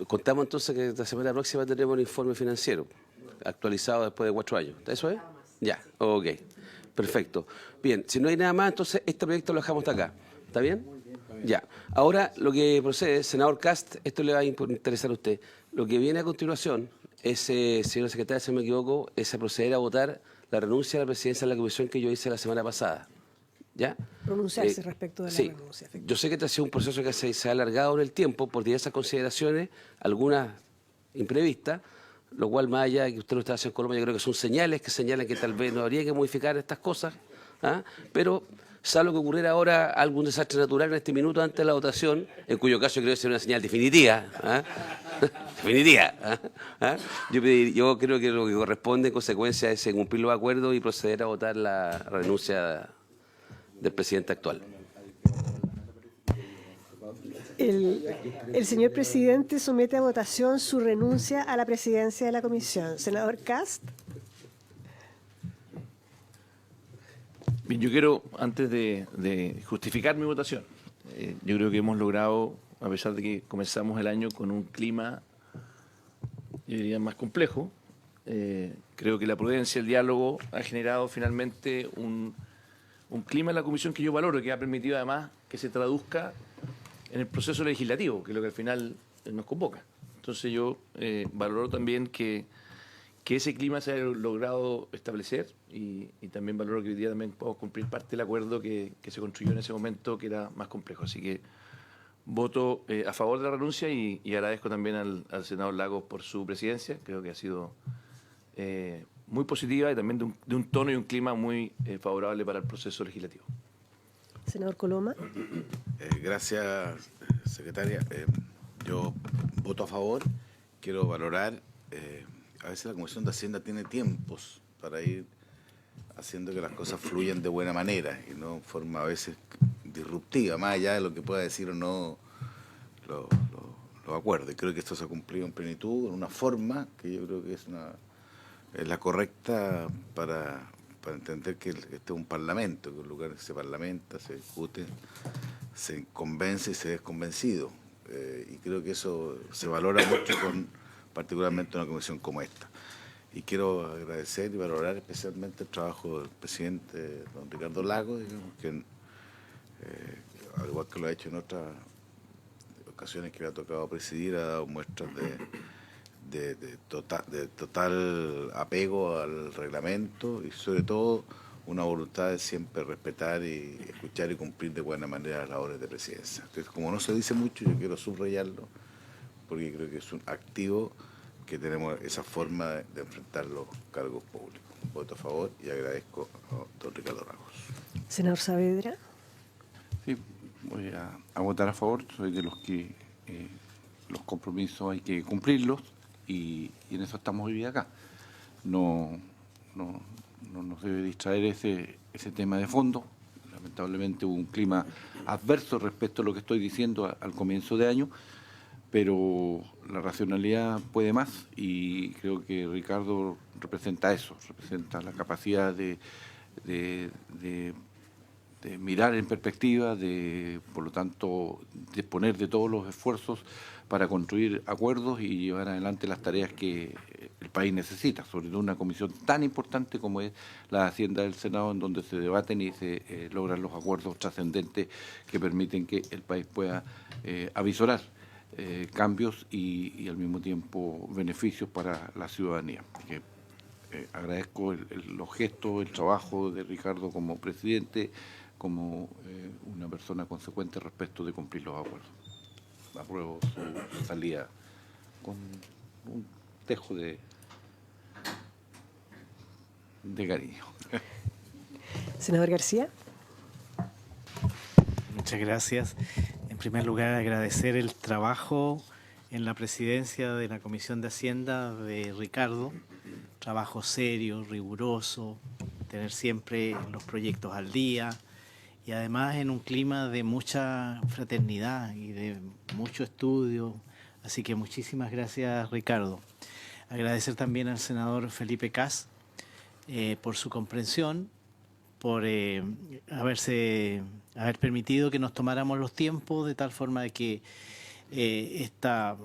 contamos entonces que la semana próxima tendremos un informe financiero actualizado después de 4 años. ¿Eso es? Ya, ok. Perfecto. Bien, si no hay nada más, entonces este proyecto lo dejamos hasta acá. ¿Está bien? Ya. Ahora lo que procede, senador Cast, esto le va a interesar a usted. Lo que viene a continuación es, señora secretaria, si no me equivoco, es a proceder a votar la renuncia a la presidencia de la comisión que yo hice la semana pasada. ¿Ya? Pronunciarse respecto de la renuncia. Yo sé que este ha sido un proceso que se ha alargado en el tiempo por diversas consideraciones, algunas imprevistas, lo cual, más allá de que usted lo está haciendo en Colombia, yo creo que son señales que señalan que tal vez no habría que modificar estas cosas, ¿ah? Pero salvo que ocurriera ahora algún desastre natural en este minuto antes de la votación, en cuyo caso creo que sería una señal definitiva, ¿ah? Definitiva. ¿Ah? Yo creo que lo que corresponde en consecuencia es cumplir los acuerdos y proceder a votar la renuncia del presidente actual. El señor presidente somete a votación su renuncia a la presidencia de la comisión. Senador Kast. Bien, yo quiero, antes de justificar mi votación, yo creo que hemos logrado, a pesar de que comenzamos el año con un clima, yo diría, más complejo, creo que la prudencia, el diálogo ha generado finalmente un clima en la comisión que yo valoro, que ha permitido además que se traduzca en el proceso legislativo, que es lo que al final nos convoca. Entonces yo valoro también que ese clima se haya logrado establecer y también valoro que hoy día también podemos cumplir parte del acuerdo que se construyó en ese momento, que era más complejo. Así que voto a favor de la renuncia y agradezco también al senador Lagos por su presidencia. Creo que ha sido muy positiva y también de un tono y un clima muy favorable para el proceso legislativo. Senador Coloma. Gracias, secretaria. Yo voto a favor. Quiero valorar, a veces la Comisión de Hacienda tiene tiempos para ir haciendo que las cosas fluyan de buena manera y no en forma a veces disruptiva, más allá de lo que pueda decir o no los acuerdos. Y creo que esto se ha cumplido en plenitud, en una forma que yo creo que es la correcta para entender que este es un parlamento, que es un lugar que se parlamenta, se discute, se convence y se es convencido. Y creo que eso se valora mucho particularmente en una comisión como esta. Y quiero agradecer y valorar especialmente el trabajo del presidente, don Ricardo Lagos, digamos, que al igual que lo ha hecho en otras ocasiones que le ha tocado presidir, ha dado muestras de total apego al reglamento y sobre todo una voluntad de siempre respetar y escuchar y cumplir de buena manera las labores de presidencia. Entonces, como no se dice mucho, yo quiero subrayarlo porque creo que es un activo que tenemos esa forma de enfrentar los cargos públicos. Voto a favor y agradezco a don Ricardo Lagos. Senador Saavedra. Sí, voy a votar a favor. Soy de los que los compromisos hay que cumplirlos y en eso estamos hoy día acá. No nos debe distraer ese tema de fondo. Lamentablemente hubo un clima adverso respecto a lo que estoy diciendo al comienzo de año, pero la racionalidad puede más y creo que Ricardo representa eso, representa la capacidad de mirar en perspectiva, por lo tanto, disponer de todos los esfuerzos para construir acuerdos y llevar adelante las tareas que el país necesita, sobre todo una comisión tan importante como es la Hacienda del Senado, en donde se debaten y se logran los acuerdos trascendentes que permiten que el país pueda avisorar cambios y al mismo tiempo beneficios para la ciudadanía. Que, agradezco los gestos, el trabajo de Ricardo como presidente, como una persona consecuente respecto de cumplir los acuerdos. Apruebo su salida con un tejo de cariño. Senador García. Muchas gracias. En primer lugar, agradecer el trabajo en la presidencia de la Comisión de Hacienda de Ricardo. Trabajo serio, riguroso, tener siempre los proyectos al día y además en un clima de mucha fraternidad y de mucho estudio. Así que muchísimas gracias, Ricardo. Agradecer también al senador Felipe Kast por su comprensión, por haber permitido que nos tomáramos los tiempos de tal forma de que este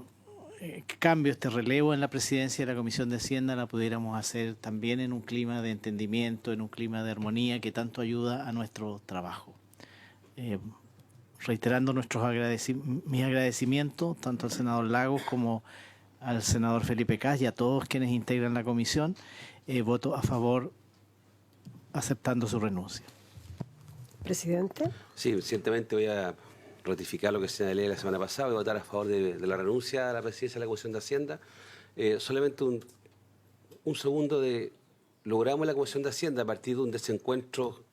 relevo en la presidencia de la Comisión de Hacienda la pudiéramos hacer también en un clima de entendimiento, en un clima de armonía que tanto ayuda a nuestro trabajo. Reiterando mis agradecimientos tanto al senador Lagos como al senador Felipe Kast y a todos quienes integran la comisión, voto a favor aceptando su renuncia. Presidente. Sí, recientemente voy a ratificar lo que se señalé la semana pasada, voy a votar a favor de la renuncia a la presidencia de la Comisión de Hacienda. Solamente un segundo de... Logramos en la Comisión de Hacienda a partir de un desencuentro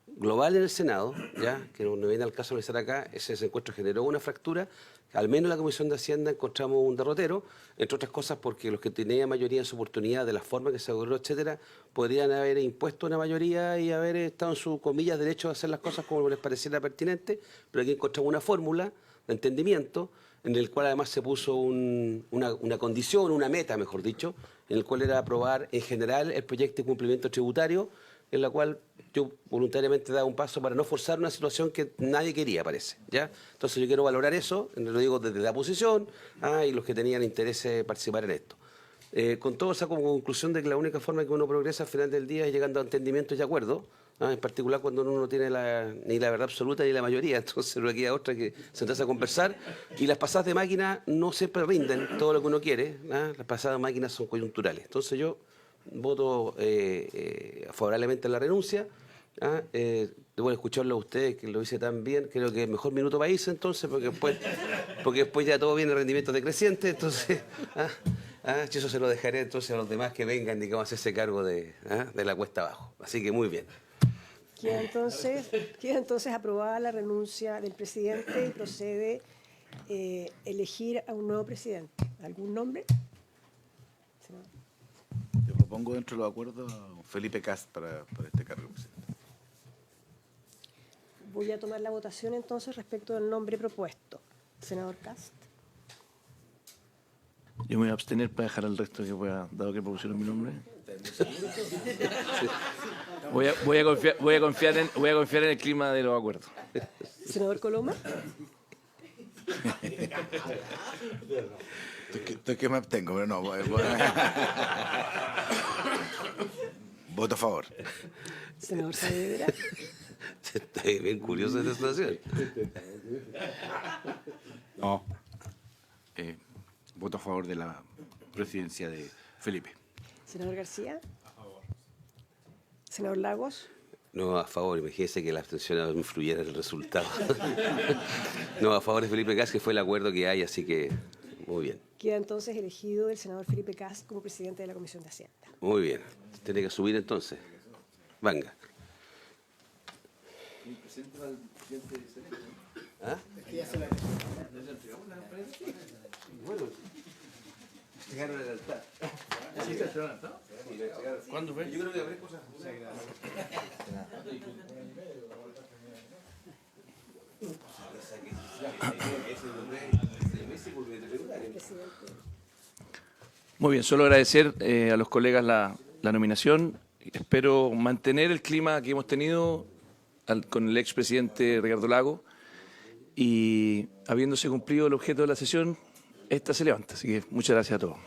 global en el Senado, ya que no viene al caso de estar acá, ese desencuentro generó una fractura. Al menos en la Comisión de Hacienda encontramos un derrotero, entre otras cosas porque los que tenían mayoría en su oportunidad, de la forma que se logró, etcétera, podrían haber impuesto una mayoría y haber estado en su, comillas, derecho a hacer las cosas como les pareciera pertinente, pero aquí encontramos una fórmula de entendimiento en el cual además se puso una condición, una meta, mejor dicho, en el cual era aprobar en general el proyecto de cumplimiento tributario, en la cual yo voluntariamente daba un paso para no forzar una situación que nadie quería, parece, ¿ya? Entonces yo quiero valorar eso, lo digo desde la oposición, y los que tenían interés en participar en esto. Con todo saco como conclusión de que la única forma que uno progresa al final del día es llegando a entendimientos y acuerdos, en particular cuando uno no tiene ni la verdad absoluta ni la mayoría, entonces no queda otra que sentarse a conversar, y las pasadas de máquina no siempre rinden todo lo que uno quiere, las pasadas de máquina son coyunturales. Entonces yo voto favorablemente a la renuncia. Debo escucharlo a ustedes, que lo hice tan bien, creo que es mejor minuto para irse entonces, porque después ya todo viene rendimiento decreciente, entonces eso se lo dejaré entonces a los demás que vengan y que vamos a hacerse cargo de la cuesta abajo. Así que muy bien. Queda entonces aprobada la renuncia del presidente y procede elegir a un nuevo presidente. ¿Algún nombre? Yo propongo dentro de los acuerdos a Felipe Cast para este cargo, presidente. Voy a tomar la votación entonces respecto del nombre propuesto. Senador Cast. Yo me voy a abstener para dejar al resto que pueda, dado que propusieron mi nombre. Voy a confiar en el clima de los acuerdos. Senador Coloma. Estoy que me abstengo, pero no. Voto a favor. Senador Saavedra. Estoy bien curioso de esta situación. No. Voto a favor de la presidencia de Felipe. Senador García. A favor. Senador Lagos. No, a favor, imagínese que la abstención influyera en el resultado. No, a favor de Felipe Cast, que fue el acuerdo que hay, así que muy bien. Queda entonces elegido el senador Felipe Cast como presidente de la Comisión de Hacienda. Muy bien. Tiene que subir entonces. Venga. ¿Ah? Bueno, llegaron al altar. ¿Cuándo fue? Yo creo que habrá cosas. Muy bien, solo agradecer a los colegas la nominación. Espero mantener el clima que hemos tenido con el expresidente Ricardo Lagos, y habiéndose cumplido el objeto de la sesión, esta se levanta. Así que muchas gracias a todos.